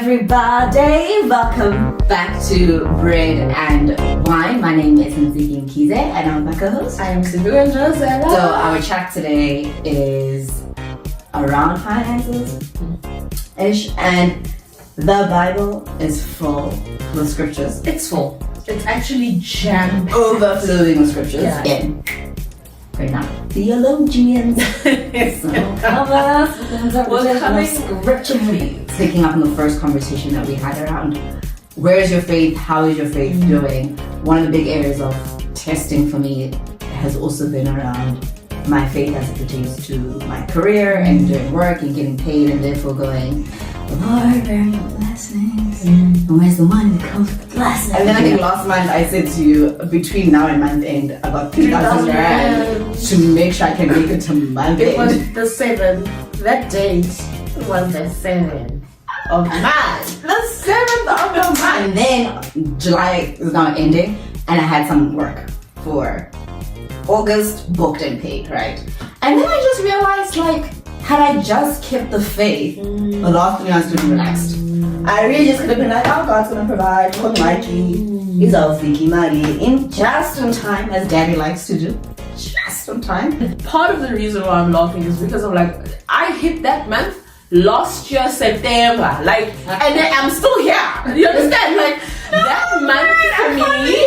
everybody, welcome back to Bread and Wine. My name is Ntsiki Mkhize and I'm my co-host. I am Siviwe and Njozela. So our chat today is around finances-ish, and the Bible is full with scriptures. It's full. It's actually jammed. Overflowing with scriptures. Yeah. Again, right now, theologians. So come us with interpretations of scripture. Picking up on the first conversation that we had around where is your faith, how is your faith doing. One of the big areas of testing for me has also been around my faith as it pertains to my career and doing work and getting paid, and therefore going, Lord, where are your blessings? And where's the money that comes with the blessings? And then I think last month I said to you, between now and month end, I got 3,000 rand to make sure I can make it to month end. It was the 7th. That date was the 7th of March. The 7th of the month. And then July is now ending, and I had some work for August, booked and paid, right? And then I just realized, like, had I just kept the faith, the last 3 months would be relaxed. I really just could have been like, oh, God's gonna provide for my He's all thinking money in just in time, as Daddy likes to do. Just in time. Part of the reason why I'm laughing is because I'm like, I hit that month last year September, like, and then I'm still here. You understand? Like that month for me.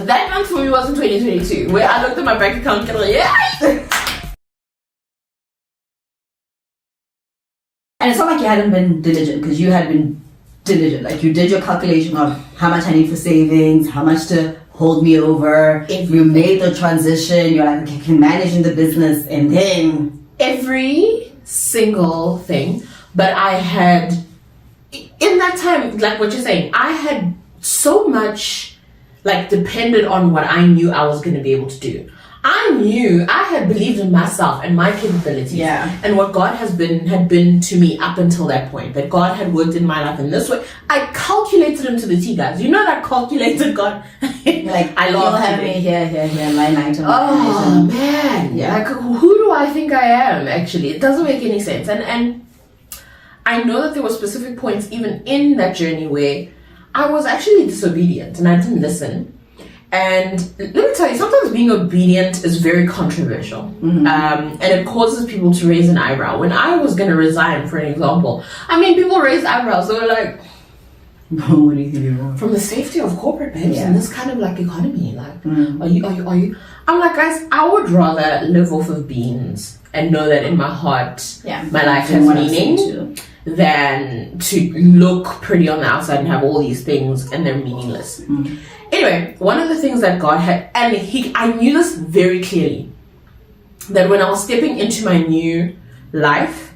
That month for me was in 2022, where I looked at my bank account and like, And it's not like you hadn't been diligent, because you had been diligent. Like, you did your calculation of how much I need for savings, how much to hold me over. If you made the transition, you're like, okay, I can manage in the business, and then every single thing. But I had, in that time, like what you're saying, I had so much, like, depended on what I knew I was going to be able to do. I knew I had believed in myself and my capabilities, and what God had been to me up until that point. That God had worked in my life in this way. I calculated him to the T, guys. You know that calculated God. Like, I love have me here, line item. Oh man, like, who do I think I am? Actually, it doesn't make any sense. And I know that there were specific points even in that journey where I was actually disobedient and I didn't listen. And let me tell you, sometimes being obedient is very controversial. And it causes people to raise an eyebrow. When I was going to resign, for an example, I mean, people raised eyebrows. They were like, what do you think you're wrong? From the safety of corporate, babes, in this kind of like economy, like, are you? I'm like, guys, I would rather live off of beans and know that in my heart, my life has meaning, than to look pretty on the outside and have all these things and they're meaningless. Anyway, one of the things that God had, and I knew this very clearly, that when I was stepping into my new life,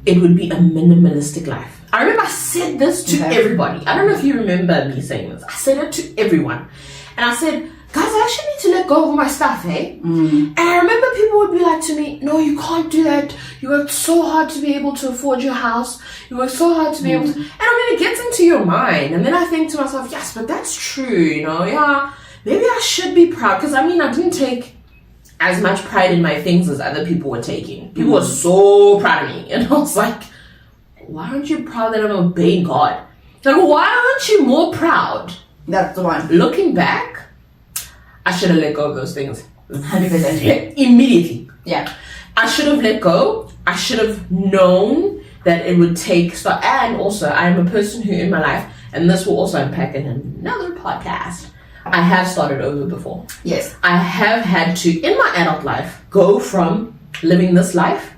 it would be a minimalistic life. I remember I said this to everybody. I don't know if you remember me saying this. I said it to everyone. And I said, guys, I actually need to let go of my stuff, eh? And I remember people would be like to me, no, you can't do that. You worked so hard to be able to afford your house. You worked so hard to be able to... And I mean, it gets into your mind. And then I think to myself, yes, but that's true, you know? Yeah, maybe I should be proud. Because, I mean, I didn't take as much pride in my things as other people were taking. People were so proud of me. And I was like, why aren't you proud that I'm obeying God? Like, why aren't you more proud? That's the one. Looking back, I should have let go of those things. 100%. Immediately. Yeah. I should have let go. I should have known that it would take... And also, I am a person who in my life, and this will also unpack in another podcast, I have started over before. Yes. I have had to, in my adult life, go from living this life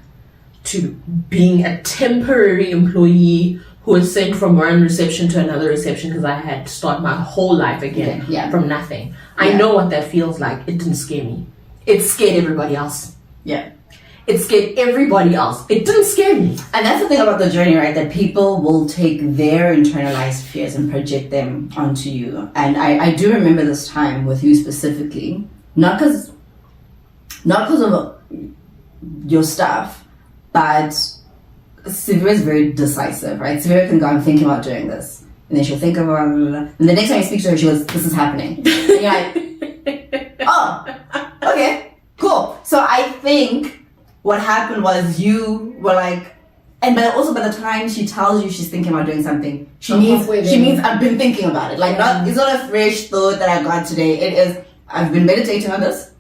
to being a temporary employee who was sent from one reception to another reception because I had to start my whole life again from nothing. I know what that feels like. It didn't scare me. It scared everybody else. Yeah. It scared everybody else. It didn't scare me. And that's the thing about the journey, right? That people will take their internalized fears and project them onto you. And I do remember this time with you specifically, not because of your stuff, but Siviwe is very decisive, right? Siviwe can go, I'm thinking about doing this. And then she'll think about it. And the next time you speak to her, she goes, this is happening. And you're like, oh, okay, cool. So I think what happened was you were like, but also by the time she tells you she's thinking about doing something, she means I've been thinking about it. Like, it's not a fresh thought that I got today. It is, I've been meditating on this.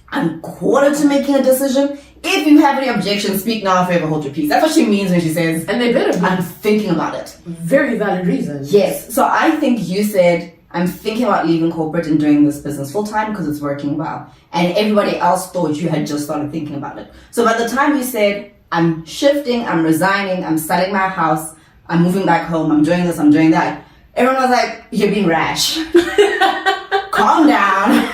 I'm quarter to making a decision. If you have any objections, speak now or forever hold your peace. That's what she means when she says, and they better be. I'm thinking about it. Very valid reasons. Yes. So I think you said, I'm thinking about leaving corporate and doing this business full time because it's working well. And everybody else thought you had just started thinking about it. So by the time you said, I'm shifting, I'm resigning, I'm selling my house, I'm moving back home, I'm doing this, I'm doing that, everyone was like, you're being rash. Calm down,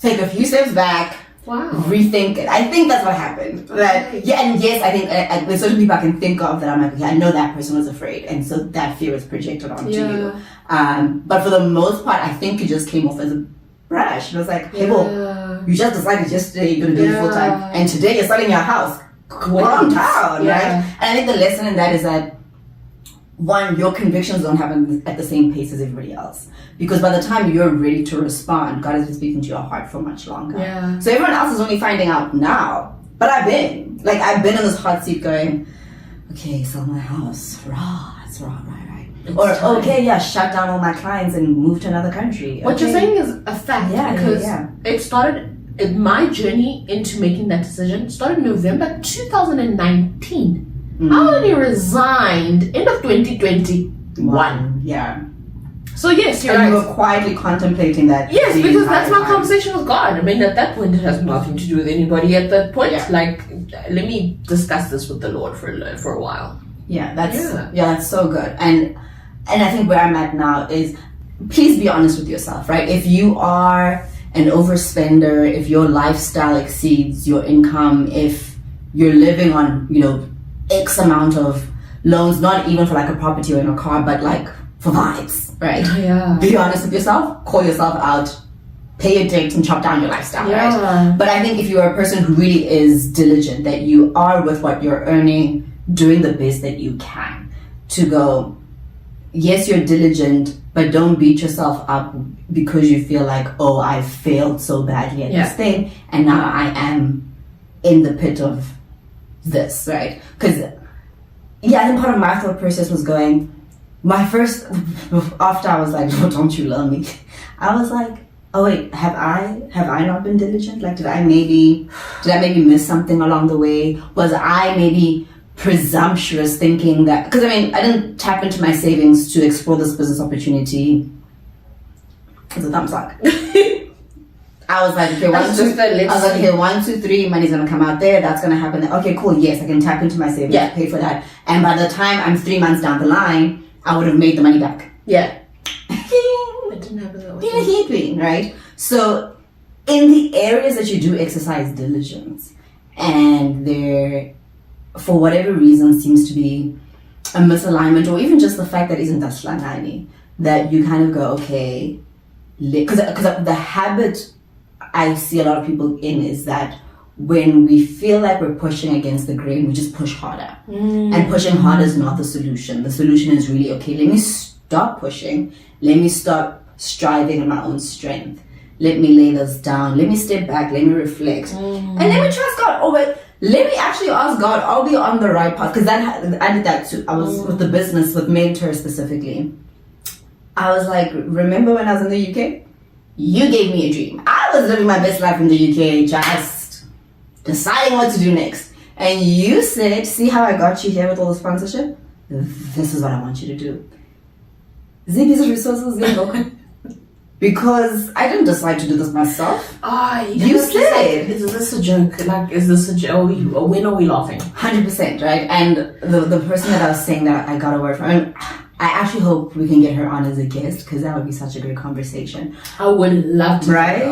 take a few steps back. Wow. Rethink it. I think that's what happened. That, yeah, and yes, I think there's certain people I can think of that I'm like, okay, I know that person was afraid, and so that fear was projected onto you. But for the most part, I think it just came off as a brash. It was like, hey, well, you just decided yesterday you're going to do it full time, and today you're selling your house. Calm down, right? And I think the lesson in that is that, one, your convictions don't happen at the same pace as everybody else. Because by the time you're ready to respond, God has been speaking to your heart for much longer. So everyone else is only finding out now. But I've been in this hot seat going, okay, sell my house. It's raw, right. Or, okay, shut down all my clients and move to another country. What you're saying is a fact. Because it started, my journey into making that decision started in November 2019. I already resigned end of 2021. So yes, you're right. You were quietly contemplating that. Yes, because that's my conversation with God. I mean, at that point, it has nothing to do with anybody. At that point, like, let me discuss this with the Lord for a while. That's so good. And I think where I'm at now is, please be honest with yourself, right? If you are an overspender, if your lifestyle exceeds your income, if you're living on, X amount of loans, not even for like a property or in a car, but like for vibes, right? Be honest with yourself, call yourself out, pay your debt and chop down your lifestyle, right? But I think if you're a person who really is diligent, that you are with what you're earning, doing the best that you can, to go, yes, you're diligent, but don't beat yourself up because you feel like, oh, I failed so badly at this thing, and now I am in the pit of this, right? Because I think part of my thought process was going, after I was like, oh, don't you love me, I was like, oh wait, have I not been diligent? Like, did I maybe miss something along the way? Was I maybe presumptuous thinking that, because I didn't tap into my savings to explore this business opportunity? It's a thumbs up. I was like, okay, 1, 2, 3, money's gonna come out there, that's gonna happen. Okay, cool, yes, I can tap into my savings, pay for that. And by the time I'm 3 months down the line, I would have made the money back. It didn't happen that way. Being a heaping, right? So, in the areas that you do exercise diligence, and there, for whatever reason, seems to be a misalignment, or even just the fact that isn't that slangani, that you kind of go, okay, because the habit I see a lot of people in is that when we feel like we're pushing against the grain, we just push harder. And pushing harder is not the solution. The solution is really, okay, let me stop pushing. Let me stop striving in my own strength. Let me lay this down. Let me step back. Let me reflect. And let me trust God. Oh, but let me actually ask God, are we on the right path? Because I did that too. I was with the business, with Mentor specifically. I was like, remember when I was in the UK? You gave me a dream. I was living my best life in the UK, just deciding what to do next. And you said, see how I got you here with all the sponsorship? This is what I want you to do. These resources get broken. Because I didn't decide to do this myself. You said. Is this a joke? Like, is this a joke? When are we laughing? 100%, right? And the person that I was saying that I got a word from, I actually hope we can get her on as a guest, because that would be such a great conversation. I would love to. Right?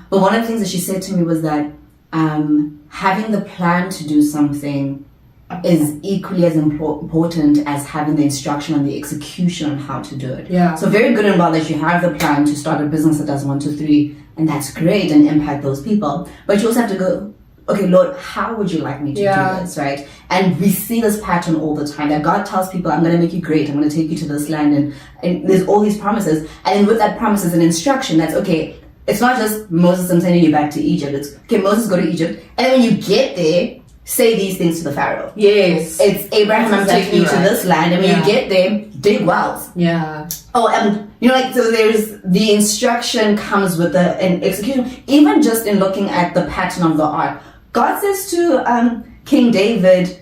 But one of the things that she said to me was that having the plan to do something is equally as important as having the instruction and the execution on how to do it. So very good and well that you have the plan to start a business that does 1, 2, 3, and that's great and impact those people. But you also have to go, okay, Lord, how would you like me to do this, right? And we see this pattern all the time, that God tells people, I'm going to make you great, I'm going to take you to this land, and there's all these promises. And then with that promise is an instruction that's, okay, it's not just Moses, I'm sending you back to Egypt. It's, okay, Moses, go to Egypt. And then when you get there, say these things to the Pharaoh. Yes. It's Abraham, I'm taking you to this land, and when you get there, dig wells. Yeah. Oh, and so there's the instruction comes with an execution. Even just in looking at the pattern of the art, God says to King David,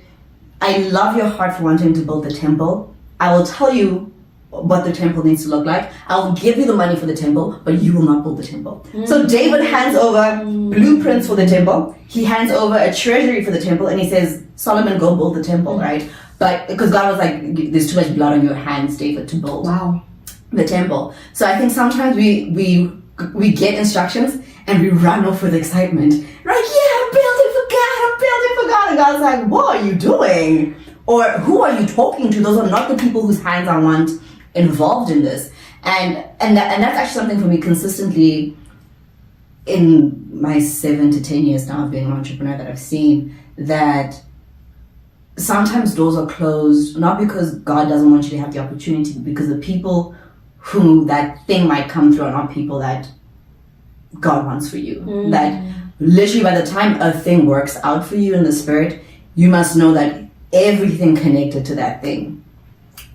I love your heart for wanting to build the temple. I will tell you what the temple needs to look like. I will give you the money for the temple, but you will not build the temple. So David hands over blueprints for the temple. He hands over a treasury for the temple, and he says, Solomon, go build the temple, right? But because God was like, there's too much blood on your hands, David, to build the temple. So I think sometimes we get instructions and we run off with excitement. Right? Yeah, I'm building for God. I'm building for God. And God's like, what are you doing? Or who are you talking to? Those are not the people whose hands I want involved in this. And that's actually something for me consistently in my 7 to 10 years now of being an entrepreneur that I've seen, that sometimes doors are closed, not because God doesn't want you to have the opportunity, but because the people who that thing might come through are not people that God wants for you. That literally by the time a thing works out for you in the spirit, you must know that everything connected to that thing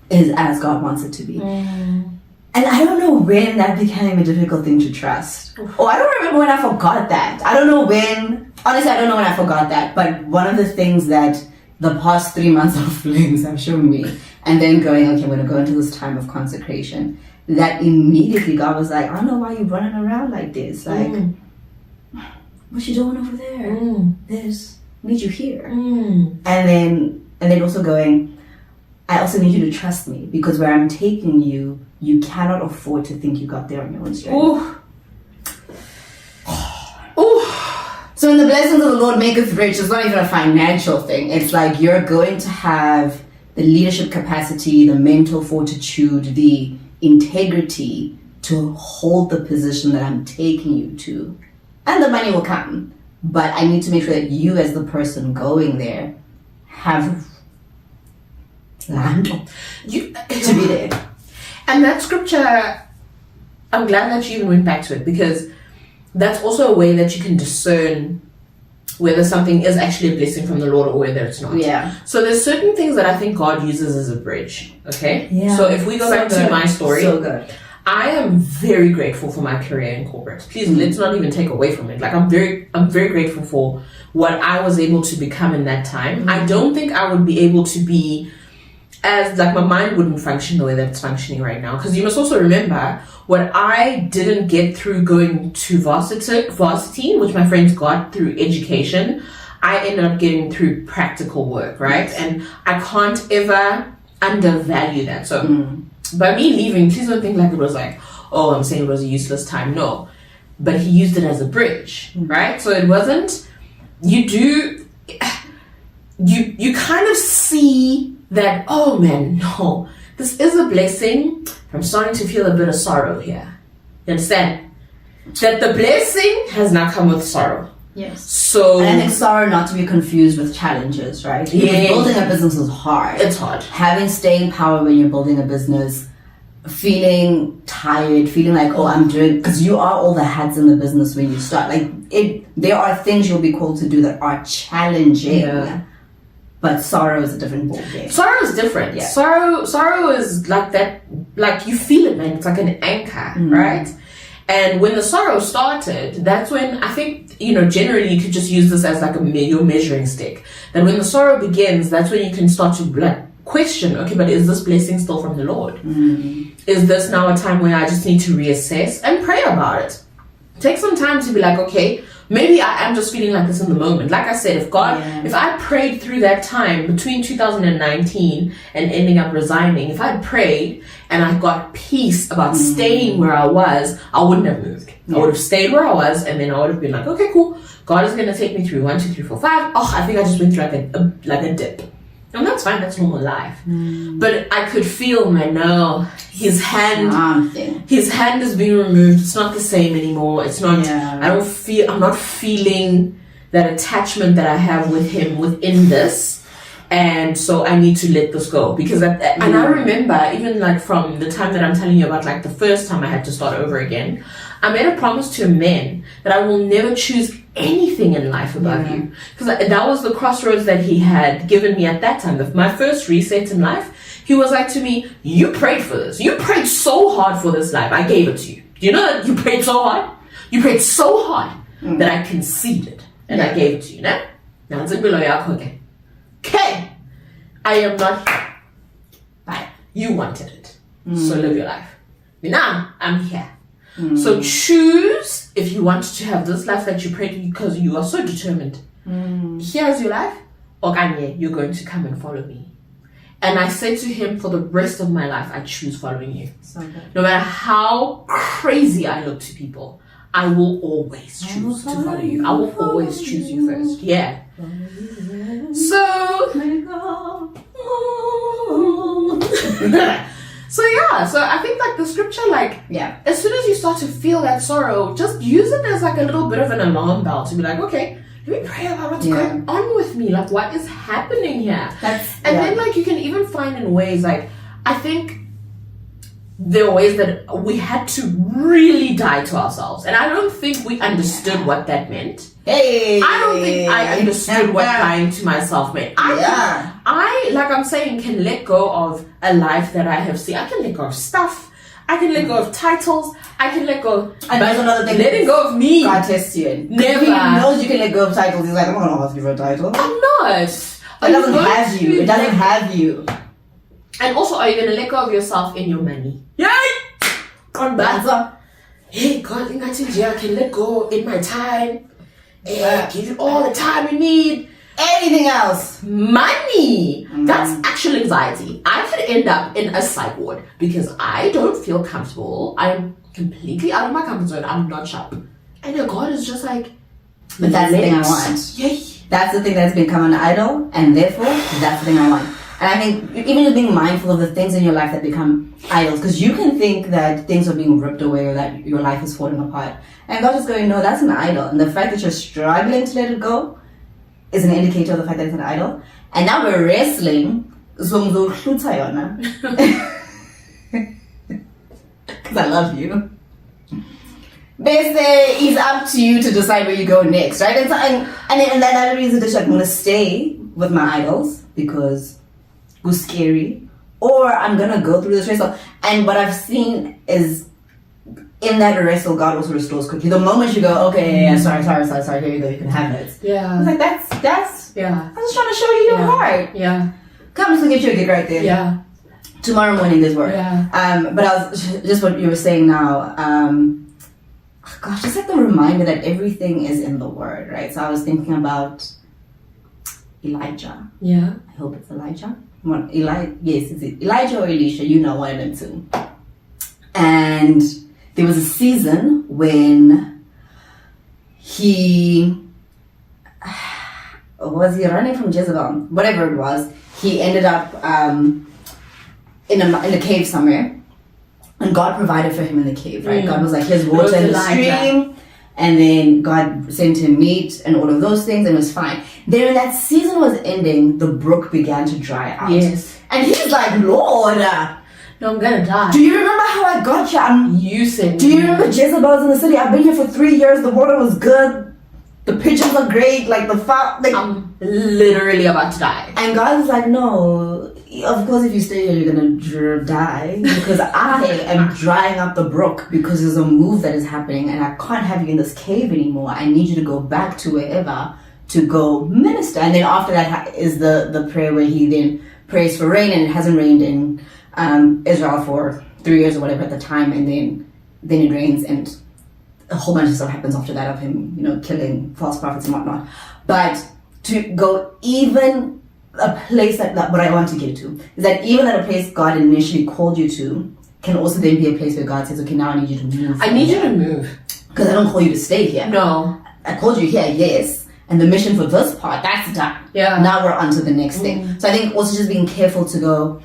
is as God wants it to be. And I don't know when that became a difficult thing to trust. Or I don't remember when I forgot that. I don't know when I forgot that. But one of the things that the past 3 months of flings have shown me, and then going, okay, I'm going to go into this time of consecration, that immediately God was like, I don't know why you're running around like this. Like, what you doing over there? There's, need you here. And then also going, I also need you to trust me, because where I'm taking you, you cannot afford to think you got there on your own strength. So in the blessings of the Lord maketh rich, it's not even a financial thing. It's like you're going to have the leadership capacity, the mental fortitude, the integrity to hold the position that I'm taking you to. And the money will come. But I need to make sure that you as the person going there have land to be there. And that scripture, I'm glad that you even went back to it, because that's also a way that you can discern whether something is actually a blessing from the Lord or whether it's not. Yeah. So there's certain things that I think God uses as a bridge. Okay. Yeah. So if we go back to my story, so good. I am very grateful for my career in corporate. Please, let's not even take away from it. Like I'm very grateful for what I was able to become in that time. I don't think I would be able to be as, like, my mind wouldn't function the way that it's functioning right now. Because you must also remember, what I didn't get through going to varsity, which my friends got through education, I ended up getting through practical work, right? Yes. And I can't ever undervalue that. So by me leaving, please don't think like it was like, oh, I'm saying it was a useless time. No. But he used it as a bridge, right? So it wasn't, you kind of see that, oh man, no, this is a blessing. I'm starting to feel a bit of sorrow here. You understand? That the blessing has now come with sorrow. Yes. So, and I think sorrow not to be confused with challenges, right? Yeah. Building a business is hard. It's hard. Having staying power when you're building a business, feeling tired, feeling like, oh, I'm doing, because you are all the hats in the business when you start. Like, there are things you'll be called to do that are challenging. Yeah. But sorrow is a different ballgame. Sorrow is different. Yeah. Sorrow is like that, like you feel it, man. It's like an anchor, right? And when the sorrow started, that's when I think, generally you could just use this as like your measuring stick. That when the sorrow begins, that's when you can start to like question, okay, but is this blessing still from the Lord? Is this now a time where I just need to reassess and pray about it? Take some time to be like, okay, maybe I am just feeling like this in the moment. Like I said, if I prayed through that time between 2019 and ending up resigning, if I had prayed and I got peace about staying where I was, I wouldn't have moved. I would have stayed where I was, and then I would have been like, okay, cool. God is going to take me through 1, 2, 3, 4, 5. Oh, I think I just went through like a dip. And that's fine, that's normal life. But I could feel, his hand is being removed. It's not the same anymore. It's not, I'm not feeling that attachment that I have with him within this. And so I need to let this go. Because, and I remember, even like from the time that I'm telling you about, like the first time I had to start over again, I made a promise to men that I will never choose anything in life above you. Because that was the crossroads that he had given me at that time. My first reset in life, he was like to me, you prayed for this. You prayed so hard for this life. I gave it to you. Do you know that you prayed so hard? You prayed so hard that I conceded and I gave it to you. Now it's a below okay. Okay. I am not here. But you wanted it. So live your life. Now I'm here. So choose if you want to have this life that you prayed because you are so determined. Here's your life. Or you're going to come and follow me. And I said to him, for the rest of my life, I choose following you. So no matter how crazy I look to people, I will always choose to follow you. I will always choose you first. Yeah. So so I think like the scripture, like, as soon as you start to feel that sorrow, just use it as like a little bit of an alarm bell to be like, okay, let me pray about what's going on with me. Like, what is happening here? Then like you can even find in ways, like, I think there are ways that we had to really die to ourselves. And I don't think we understood what that meant. I don't think I understood what dying to myself meant. I, like I'm saying, can let go of a life that I have seen. I can let go of stuff. I can let go of titles. I can let go. And that's another thing. Letting go of me. God tests you. Never. He knows you can let go of titles. He's like, I'm not going to ask you for a title. I'm not. It doesn't have you. It doesn't have you. And also, are you going to let go of yourself in your money? Yay! On that. Hey, God, I can let go in my time. Give you all the time you need. Anything else? Money. That's actual anxiety. I could end up in a psych ward because I don't feel comfortable. I'm completely out of my comfort zone. I'm not sharp. And your God is just like, but that's the thing I want. Yay. That's the thing that's become an idol, and therefore, that's the thing I want. And I think even just being mindful of the things in your life that become idols, because you can think that things are being ripped away or that your life is falling apart. And God is going, no, that's an idol. And the fact that you're struggling to let it go is an indicator of the fact that it's an idol. And now we're wrestling. Because I love you. They say it's up to you to decide where you go next, right? And that reason to I'm going to stay with my idols because it's scary, or I'm going to go through this wrestle. And what I've seen is in that wrestle, God also restores quickly. The moment you go, okay, sorry, here you go, you can have it. Yeah. I was like, that's, I'm just trying to show you your heart. Yeah. Come, just to get you a gig right there. Yeah. Tomorrow morning there's work. Yeah. But I was, just what you were saying now, gosh, just like the reminder that everything is in the Word, right? So I was thinking about Elijah. Yeah. I hope it's Elijah. Yes, is it Elijah or Elisha? You know, one of them two. And there was a season when he was running from Jezebel, whatever it was. He ended up in a cave somewhere. And God provided for him in the cave, right? God was like, here's water in the stream. And then God sent him meat and all of those things, and it was fine. Then when that season was ending, the brook began to dry out. Yes. And he's like, Lord, no, I'm gonna die. do you remember how I got you? You said. Do you remember Jezebel's in the city? I've been here for 3 years. The water was good. The pigeons are great. Like the I'm literally about to die. And God is like, no. Of course, if you stay here, you're gonna die because I am drying up the brook because there's a move that is happening, and I can't have you in this cave anymore. I need you to go back to wherever to go minister. And then after that is the prayer where he then prays for rain, and it hasn't rained in Israel for 3 years or whatever at the time, and then it rains, and a whole bunch of stuff happens after that of him, killing false prophets and whatnot. But to go even a place that what I want to get to is that even at a place God initially called you to can also then be a place where God says, okay, now I need you to move. I need you to move. Because I don't call you to stay here. No. I called you here, yes. And the mission for this part, that's done. Yeah. Now we're on to the next thing. So I think also just being careful to go,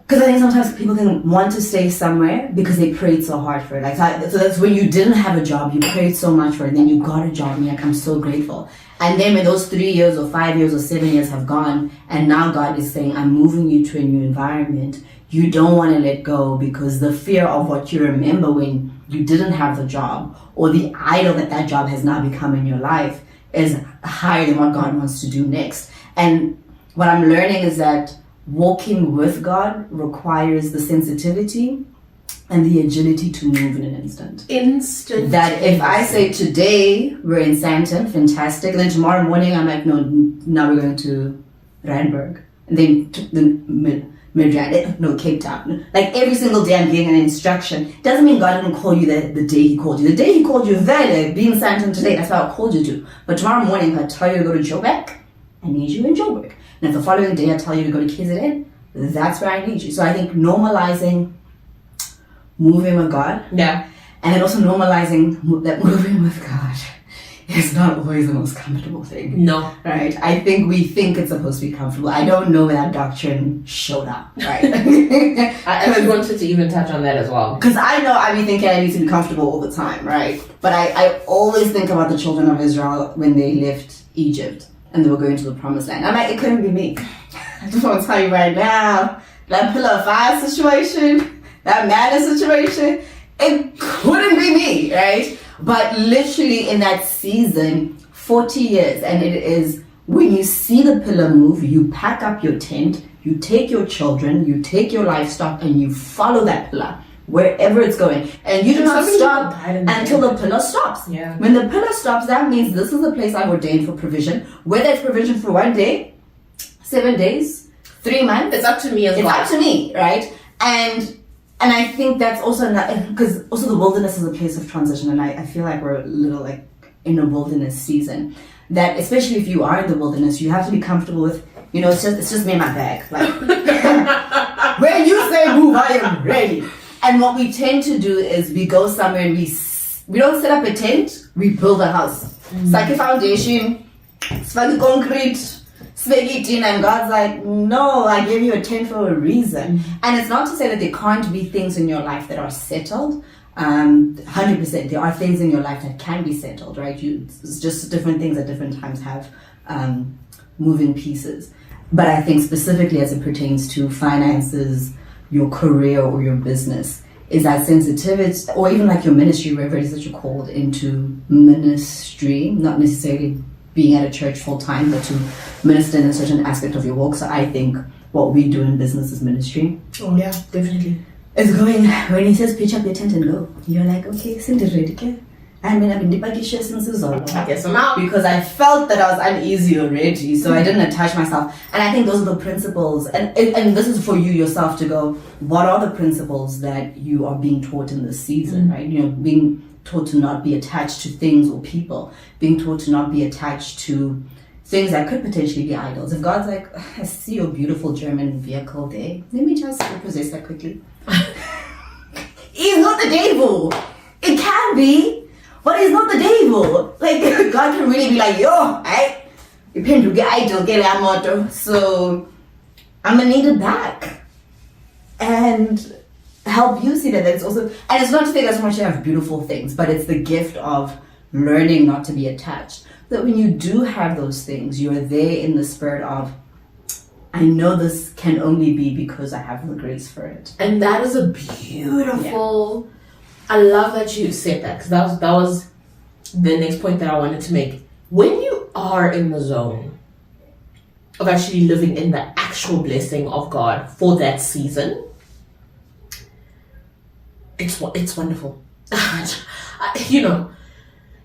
because I think sometimes people can want to stay somewhere because they prayed so hard for it. Like so that's when you didn't have a job, you prayed so much for it, and then you got a job, and you're like, I'm so grateful. And then when those 3 years or 5 years or 7 years have gone, and now God is saying, I'm moving you to a new environment, you don't want to let go because the fear of what you remember when you didn't have the job, or the idol that job has now become in your life is higher than what God wants to do next. And what I'm learning is that walking with God requires the sensitivity and the agility to move in an instant. That if I say today we're in Sandton, fantastic, and then tomorrow morning I'm like, no, now we're going to Randburg, and then Cape Town. Like every single day I'm getting an instruction. Doesn't mean God didn't call you the day he called you. The day he called you, be in Sandton today, that's what I called you to. But tomorrow morning if I tell you to go to Joburg, I need you in Joburg. And if the following day I tell you to go to KZN, that's where I need you. So I think normalizing moving with God. Yeah. And then also normalizing that moving with God is not always the most comfortable thing. No. Right? I think we think it's supposed to be comfortable. I don't know where that doctrine showed up. Right? I actually wanted to even touch on that as well. Because I know I be thinking I need to be comfortable all the time, right? But I always think about the children of Israel when they left Egypt and they were going to the promised land. I'm like, it couldn't be me. I just want to tell you right now, that pillar of fire situation, that madness situation, it couldn't be me, right? But literally in that season, 40 years, and it is when you see the pillar move, you pack up your tent, you take your children, you take your livestock, and you follow that pillar wherever it's going. And you do not stop until the pillar stops. Yeah. When the pillar stops, that means this is the place I've ordained for provision. Whether it's provision for 1 day, 7 days, 3 months. It's up to me as well. It's up to me, right? And I think that's also because also the wilderness is a place of transition, and I feel like we're a little like in a wilderness season. That especially if you are in the wilderness, you have to be comfortable with, it's just me and my bag. Like when you say move, I am ready. And what we tend to do is we go somewhere and we don't set up a tent, we build a house. It's like a foundation, it's like a concrete. And God's like, no, I gave you a tent for a reason. And it's not to say that there can't be things in your life that are settled. 100%, there are things in your life that can be settled, right? It's just different things at different times have moving pieces. But I think specifically as it pertains to finances, your career or your business, is that sensitivity, or even like your ministry, wherever it is that you're called into ministry, not necessarily being at a church full time, but to minister in a certain aspect of your walk. So I think what we do in business is ministry. Oh yeah, definitely. It's going, when he says pitch up your tent and go, you're like, okay, send it ready, okay? I mean, I've been since I guess I'm out. Because I felt that I was uneasy already, so I didn't attach myself. And I think those are the principles, and this is for you yourself to go, what are the principles that you are being taught in this season, right? Being taught to not be attached to things or people, being taught to not be attached to things that could potentially be idols. If God's like, I see your beautiful German vehicle there, let me just repossess that quickly. He's not the devil. It can be, but he's not the devil. Like, God can really be like, yo, you pay to get idol, get a motor, so I'm gonna need it back. And help you see that it's also, and it's not to say that so much you have beautiful things, but it's the gift of learning not to be attached. That when you do have those things, you're there in the spirit of, I know this can only be because I have the grace for it. And that is a beautiful, I love that you said that, because that was the next point that I wanted to make. When you are in the zone of actually living in the actual blessing of God for that season, it's wonderful.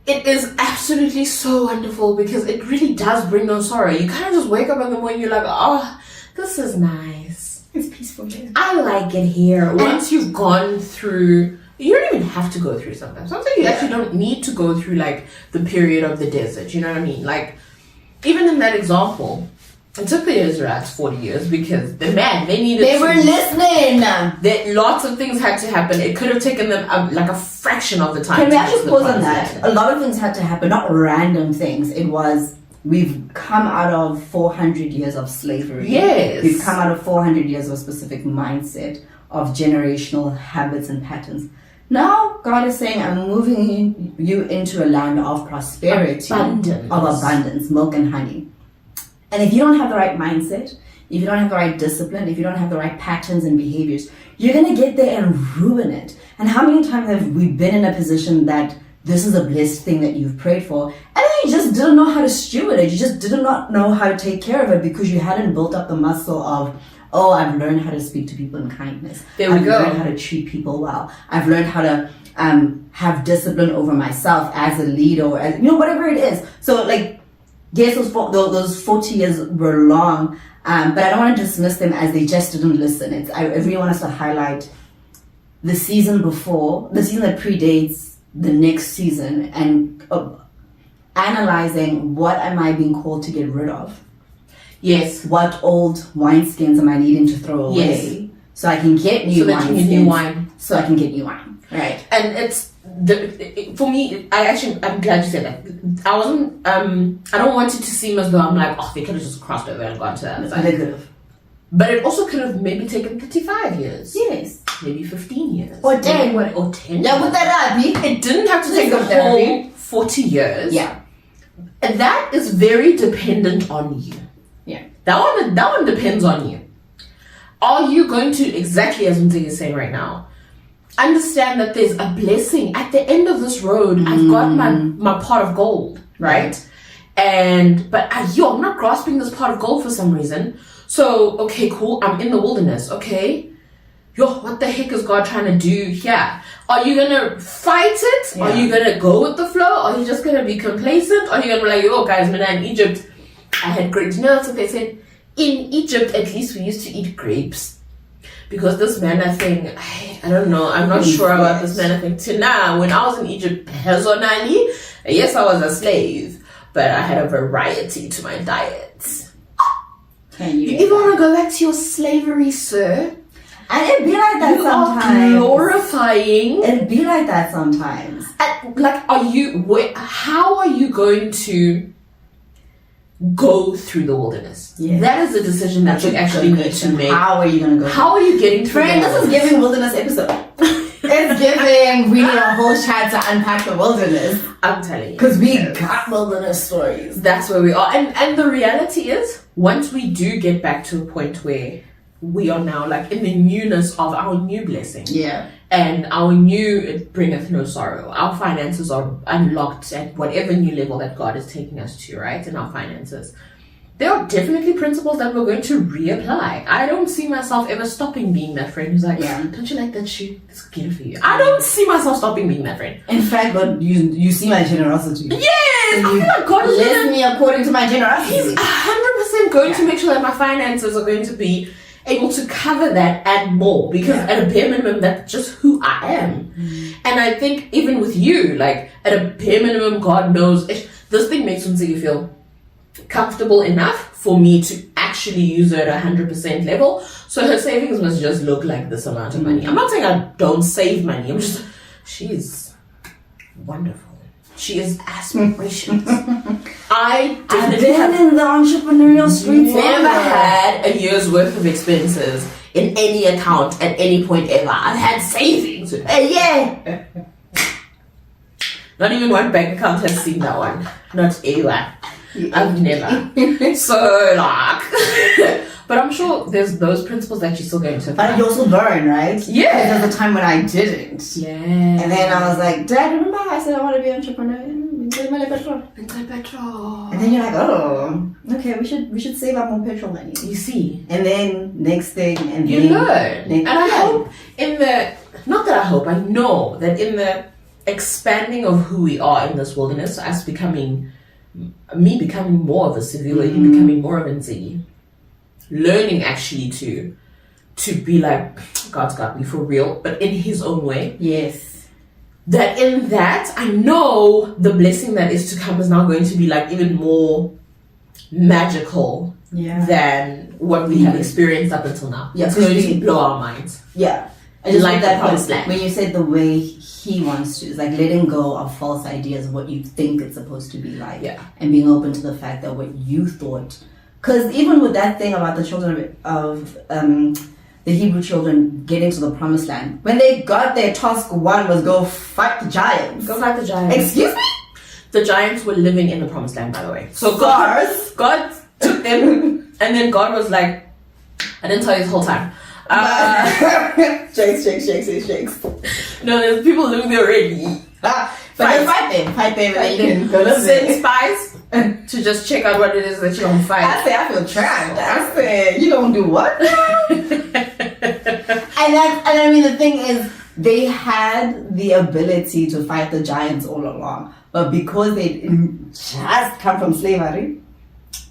It is absolutely so wonderful because it really does bring no sorrow. You kind of just wake up in the morning, you're like, oh, this is nice. It's peaceful. I like it here. Once you've gone through, you don't even have to go through sometimes. Sometimes you actually don't need to go through like the period of the desert. You know what I mean? Like, even in that example, it took the Israelites 40 years because they were listening. That lots of things had to happen. It could have taken them like a fraction of the time. Can we actually pause on that? A lot of things had to happen, not random things. It was, we've come out of 400 years of slavery. Yes. We've come out of 400 years of specific mindset, of generational habits and patterns. Now God is saying, I'm moving you into a land of prosperity, of abundance, milk and honey. And if you don't have the right mindset, if you don't have the right discipline, if you don't have the right patterns and behaviors, you're going to get there and ruin it. And how many times have we been in a position that this is a blessed thing that you've prayed for, and then you just didn't know how to steward it. You just did not know how to take care of it because you hadn't built up the muscle of, oh, I've learned how to speak to people in kindness. I've learned how to treat people well. I've learned how to have discipline over myself as a leader, or as, whatever it is. So like, yes, those 40 years were long, but I don't want to dismiss them as they just didn't listen. I really want us to highlight the season before, the season that predates the next season, and analyzing what am I being called to get rid of. Yes. What old wineskins am I needing to throw away so I can get new wine? So I can get new wine. Right. And it's for me. I'm glad you said that. I don't want it to seem as though I'm like, oh, they could have just crossed over and gone to the other side. They could have. But it also could have maybe taken 35 years. Yes. Maybe 15 years. Or 10. Or 10. Yeah, with that it didn't have to take the whole 40 years. Yeah. And that is very dependent on you. Yeah. That one depends on you. Are you going to, exactly as Ntsiki is saying right now, understand that there's a blessing at the end of this road? I've got my pot of gold, right? But I'm not grasping this pot of gold for some reason. So, okay, cool, I'm in the wilderness, okay? What the heck is God trying to do here? Are you gonna fight it? Yeah. Are you gonna go with the flow? Are you just gonna be complacent? Are you gonna be like, guys, when I'm in Egypt, I had grapes. That's what they said. In Egypt, at least we used to eat grapes. Because this manna thing, I don't know, I'm not sure about this manna thing. Till now, when I was in Egypt, yes, I was a slave, but I had a variety to my diet. You even want to go back to your slavery, sir? And it'd be like that sometimes. You are glorifying. It'd be like that sometimes. How are you going to go through the wilderness? Yeah. That is a decision that you actually need to make. How are you going to go? How are you getting through? Friend, this is giving wilderness episode. It's giving really a whole chat to unpack the wilderness. I'm telling you. Because we got wilderness stories. That's where we are. And the reality is, once we do get back to a point where we are now like in the newness of our new blessing. Yeah. And our new, it bringeth no sorrow. Our finances are unlocked at whatever new level that God is taking us to, right? In our finances. There are definitely principles that we're going to reapply. I don't see myself ever stopping being that friend who's like, don't you like that shoe? Let's get it for you. I don't see myself stopping being that friend. In fact, God, you see my generosity. Yes! I feel like God is bless me according to my generosity. He's 100% going to make sure that my finances are going to be able to cover that and more, because at a bare minimum, that's just who I am. And I think even with you, like at a bare minimum, God knows this thing makes Ntsiki feel comfortable enough for me to actually use her at 100% level. So her savings must just look like this amount of money. I'm not saying I don't save money. I'm just, she's wonderful. She is aspirations. I've been in the entrepreneurial streets. Never had a year's worth of expenses in any account at any point ever. I've had savings. Not even one bank account has seen that one. Not ever. I've never. So like, but I'm sure there's those principles that you're still going to apply. But you also learn, right? Yeah. There's a time when I didn't. Yeah. And then I was like, Dad, remember I said I want to be an entrepreneur? And then you're like, oh, okay, we should save up more petrol money. You see. And then next thing, and you learn. And I hope I know that in the expanding of who we are in this wilderness, us becoming more of a Siviwe, you becoming more of a Ntsiki, learning actually to be like, God's got me for real, but in his own way. Yes. That in that, I know the blessing that is to come is now going to be like even more magical than what we have experienced up until now. Yeah, it's going to blow our minds. Yeah. I just like that promised land. When you said the way he wants to, it's like letting go of false ideas of what you think it's supposed to be like. Yeah. And being open to the fact that what you thought. Because even with that thing about the children of the Hebrew children getting to the promised land, when they got there, task one was go fight the giants. Go fight the giants. Excuse me? The giants were living in the promised land, by the way. So God took them, and then God was like, I didn't tell you this whole time. Shakes. No, there's people living there already. But then fight them, and then send spies to just check out what it is that you're on fire. I feel trapped. I said, you don't do what? And I mean, the thing is, they had the ability to fight the giants all along, but because they didn't just come from slavery,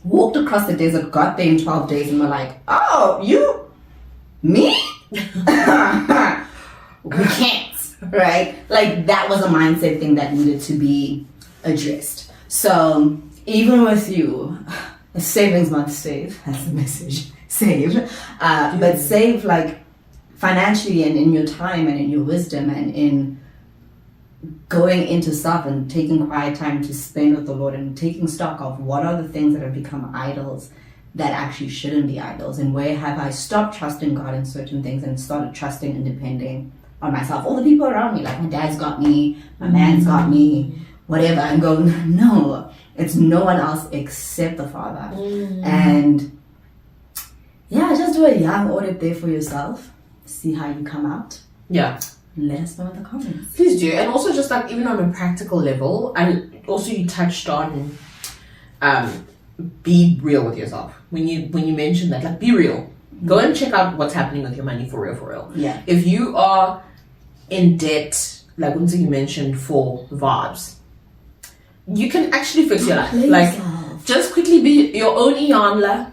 walked across the desert, got there in 12 days, and were like, oh, me? We can't, right? Like, that was a mindset thing that needed to be addressed. So, even with you, a savings month save, that's the message, save. But save, like, financially and in your time and in your wisdom and in going into stuff and taking quiet time to spend with the Lord and taking stock of what are the things that have become idols that actually shouldn't be idols, and where have I stopped trusting God in certain things and started trusting and depending on myself, all the people around me, like my dad's got me, my man's got me, whatever, and go, no, it's no one else except the Father. And yeah, just do a young audit there for yourself, see how you come out. Yeah. Let us know in the comments. Please do. And also just like even on a practical level, and also you touched on be real with yourself. When you mentioned that, like, be real. Go and check out what's happening with your money for real. Yeah. If you are in debt, like Ntsiki mentioned, for vibes, you can actually fix your life. Like, just quickly be your own Iyanla.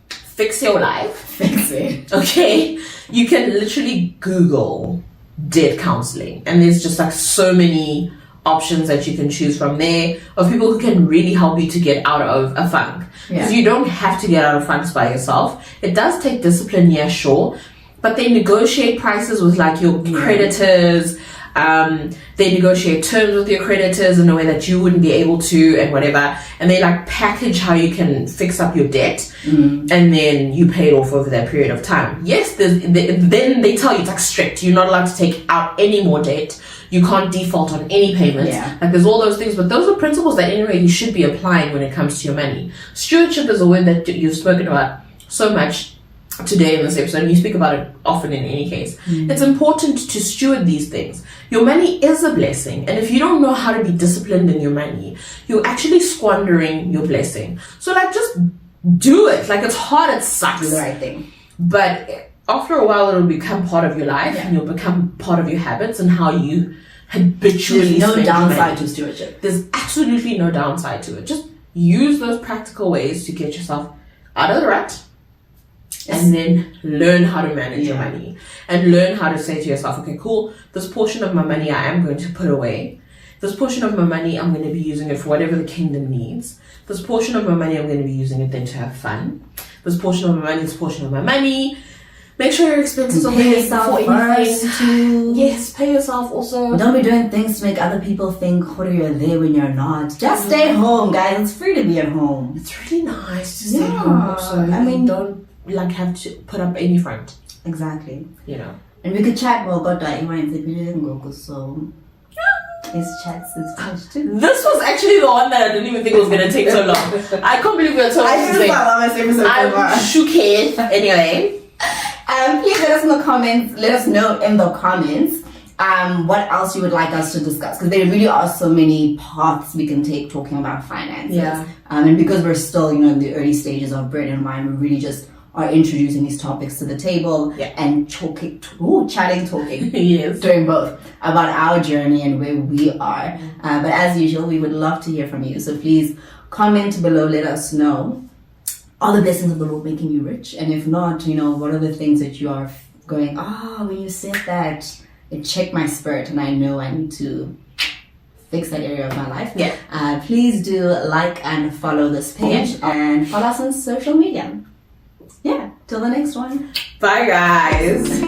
Fix your life. Fix it. Okay? You can literally Google debt counseling, and there's just like so many options that you can choose from there of people who can really help you to get out of a funk. Because you don't have to get out of funks by yourself. It does take discipline, yeah, sure, but they negotiate prices with like your creditors. They negotiate terms with your creditors in a way that you wouldn't be able to, and whatever, and they like package how you can fix up your debt, and then you pay it off over that period of time. Yes, then they tell you it's like strict, you're not allowed to take out any more debt, you can't default on any payments, like there's all those things, but those are principles that anyway you should be applying when it comes to your money. Stewardship is a word that you've spoken about so much today in this episode, and you speak about it often in any case. It's important to steward these things. Your money is a blessing, and if you don't know how to be disciplined in your money, you're actually squandering your blessing. So like, just do it. Like, it's hard, it sucks. Do the right thing. But after a while, it'll become part of your life, and you'll become part of your habits and how you habitually There's no spend downside money. to stewardship. There's absolutely no downside to it. Just use those practical ways to get yourself out of the rut, and then learn how to manage your money, and learn how to say to yourself, okay, cool, this portion of my money I am going to put away. This portion of my money, I'm going to be using it for whatever the kingdom needs. This portion of my money, I'm going to be using it then to have fun. This portion of my money, make sure your expenses are paid before anything. Yes, pay yourself also. Don't be doing things to make other people think you're there when you're not. Just stay home, guys. It's free to be at home. It's really nice to stay home. So I mean, don't like have to put up any front. Exactly. You know. And we could chat more about that so his chats is finished too. This was actually the one that I didn't even think was gonna take so long. I can't believe we were so I'm shook. Anyway. Please let us in the comments. Let us know in the comments what else you would like us to discuss, because there really are so many paths we can take talking about finances. And because we're still, in the early stages of Bread and Wine, we really just are introducing these topics to the table and chatting, doing both about our journey and where we are. But as usual, we would love to hear from you. So please comment below. Let us know, are the blessings of the Lord making you rich? And if not, what are the things that you are going, when you said that, it checked my spirit and I know I need to fix that area of my life. Please do like and follow this page and follow us on social media. Till the next one. Bye, guys.